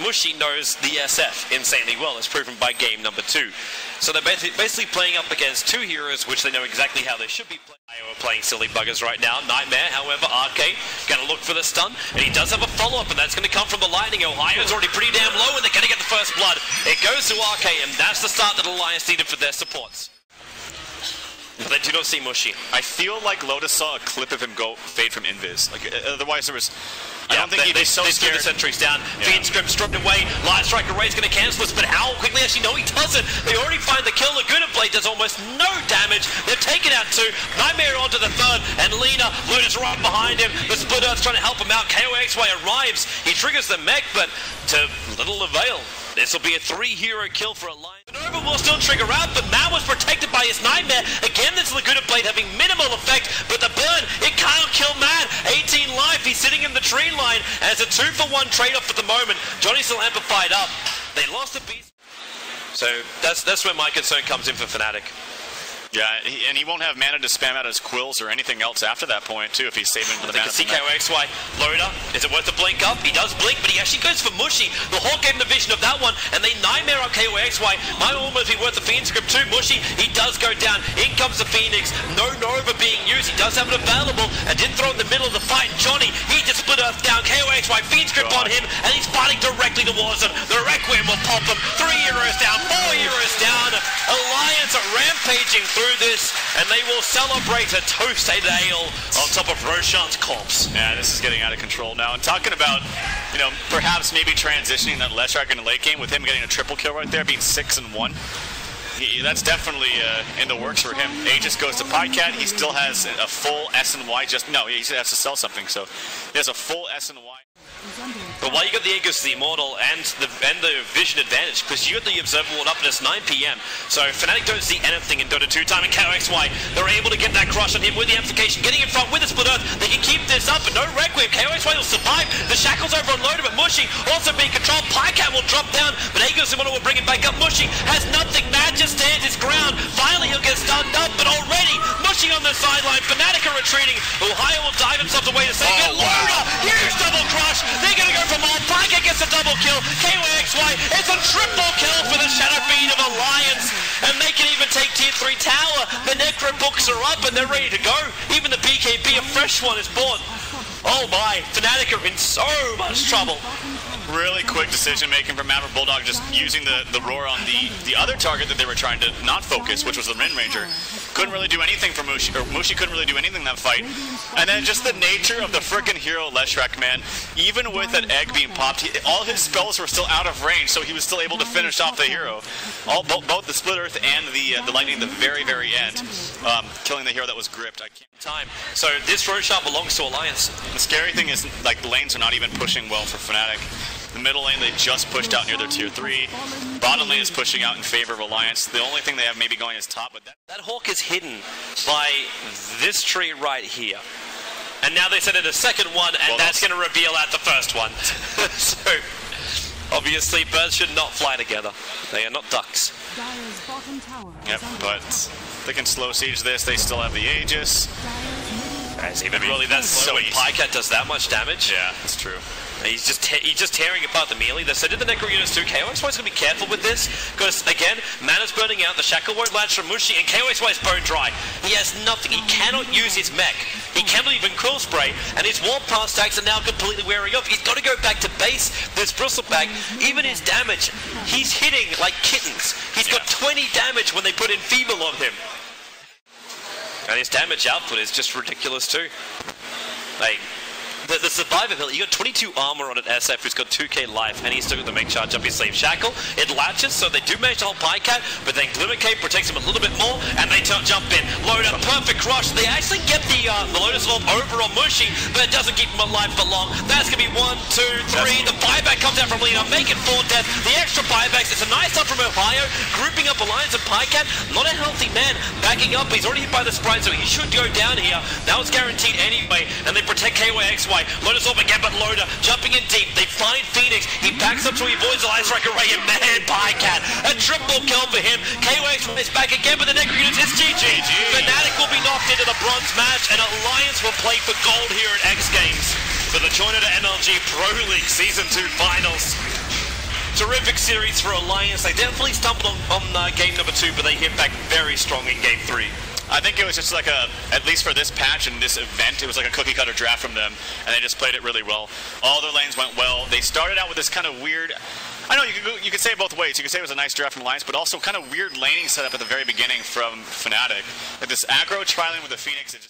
Mushi knows the SF insanely well, as proven by game number 2. So they're basically playing up against two heroes which they know exactly how they should be playing. We're playing silly buggers right now. Nightmare, however, Akke going to look for the stun, and he does have a follow-up, and that's going to come from the Lightning. Ohio's already pretty damn low, and they're going to get the first blood. It goes to Akke, and that's the start that Alliance needed for their supports. But they do not see Mushi. I feel like Loda saw a clip of him go fade from Invis. Like, otherwise there was... I don't think they so scared the sentries down. Fiend script stripped away. Leshrac Array's going to cancel this, but how quickly? Actually, no, he doesn't. They already find the kill. Laguna Blade does almost no damage. They've taken out 2. Nightmare onto the 3rd, and Lina, Luda's right behind him. The Split Earth's trying to help him out. KOXY arrives. He triggers the mech, but to little avail. This will be a 3-hero kill for Alliance. Nova will still trigger out, but Man was protected by his Nightmare. Again, this Laguna Blade having minimal effect, but the burn, it can't kill Man. 18 life, he's sitting in the tree line, and it's a 2-for-1 trade-off at the moment. Johnny's still amplified up. They lost the beast. So that's where my concern comes in for Fnatic. Yeah, and he won't have mana to spam out his quills or anything else after that point, too, if he's saving for the mana. They can see KOXY. Loda, is it worth the blink up? He does blink, but he actually goes for Mushi. The Hawk gave him the vision of that one, and they Nightmare up KOXY. Might almost be worth the Fiend script too. Mushi, he does go down. In comes the Phoenix. No Nova being used. He does have it available, and didn't throw it in the middle of the fight. Johnny, he just split Earth down. KOXY, Fiend script on him, and he's fighting directly towards him. The Requiem will pop him. 3 heroes down, 4 heroes down. Alliance are rampaging through this, and they will celebrate a toasted ale on top of Roshan's corpse. Yeah, this is getting out of control now. And talking about, you know, perhaps maybe transitioning that Leshrac in the late game with him getting a triple kill right there, being 6-1. That's definitely in the works for him. Aegis goes to Pajkatt. He still has a full S and Y. He has to sell something, so he has a full S and Y. But while you got the Aegis, the Immortal, and the Vision advantage, because you got the Observer Ward up and it's 9 PM. So Fnatic don't see anything in Dota 2 time, and KOXY, they're able to get that crush on him with the amplification, getting in front with the Split Earth. They can keep this up, but no Requiem. KOXY will survive. The Shackle's over on Loda, but Mushi also being controlled. Pajkatt will drop down, but Aegis Immortal will bring him back up. Mushi has nothing. Mad just stands his ground. Finally, he'll get stunned up, but already Mushi on the sideline. Fnatic are retreating. Ohio will dive himself away to save it. Loda, huge double crush. They're going to go for more. Pajkatt gets a double kill. KOXY, it's a triple kill for the Shadow Fiend of Alliance. And they can even take tier 3 tower. The Necro books are up and they're ready to go. Even the BKB, a fresh one, is born. Oh my, Fnatic are in so much trouble. Really quick decision making from Maverick Bulldog, just using the roar on the other target that they were trying to not focus, which was the Windranger. Couldn't really do anything for Mushi, or Mushi couldn't really do anything in that fight. And then just the nature of the frickin' hero Leshrac, man. Even with that egg being popped, all his spells were still out of range, so he was still able to finish off the hero. Both the Split Earth and the Lightning at the very, very end, killing the hero that was gripped. So this Roshan belongs to Alliance. The scary thing is, like, the lanes are not even pushing well for Fnatic. The middle lane, they just pushed out near their tier 3. Bottom lane is pushing out in favor of Alliance. The only thing they have maybe going is top, but that Hawk is hidden by this tree right here. And now they send in a second one, and that's going to reveal out the first one. So, obviously, birds should not fly together. They are not ducks. Yep, but they can slow siege this. They still have the Aegis. Really, that's so when Pajkatt does that much damage. Yeah, that's true. He's just tearing apart the melee. They said to the Necro units too. KOXY is going to be careful with this, because again, mana's burning out. The Shackle won't latch from Mushi, and KOXY is bone dry. He has nothing. He cannot use his mech. He cannot even quill spray, and his warp pass stacks are now completely wearing off. He's got to go back to base. This Bristleback, even his damage, he's hitting like kittens. He's got 20 damage when they put in Feeble on him. And his damage output is just ridiculous too. Like, the Survivor ability, you got 22 armor on an SF who's got 2k life, and he's still got the make charge up his sleeve. Shackle, it latches, so they do manage to hold Pajkatt, but then Glimmer Cape protects him a little bit more, and they jump in. Loda, perfect crush. They actually get the Lotus Orb over on Mushi, but it doesn't keep him alive for long. That's going to be 1, 2, 3. The buyback comes out from Lina, make it 4 death. The extra buybacks, it's a nice up from Ohio, grouping up Alliance and Pajkatt. Not a healthy man, backing up. He's already hit by the Sprite, so he should go down here. That was guaranteed anyway, and they protect KOXY. Lotus Orb again, but Loda jumping in deep. They find Phoenix. He backs up so he avoids the Leshrac Array, and man, Pajkatt, a triple kill for him. KOXY is back again, but the Necro units is GG. Fnatic will be knocked into the bronze match, and Alliance will play for gold here at X Games for the joinDOTA MLG Pro League Season 2 Finals. terrific series for Alliance. They definitely stumbled on game number 2, but they hit back very strong in game 3. I think it was just like at least for this patch and this event, it was like a cookie cutter draft from them, and they just played it really well. All their lanes went well. They started out with this kind of weird, I know you could say it both ways. You could say it was a nice draft from Alliance, but also kind of weird laning setup at the very beginning from Fnatic. Like this aggro tri-lane with the Phoenix, it just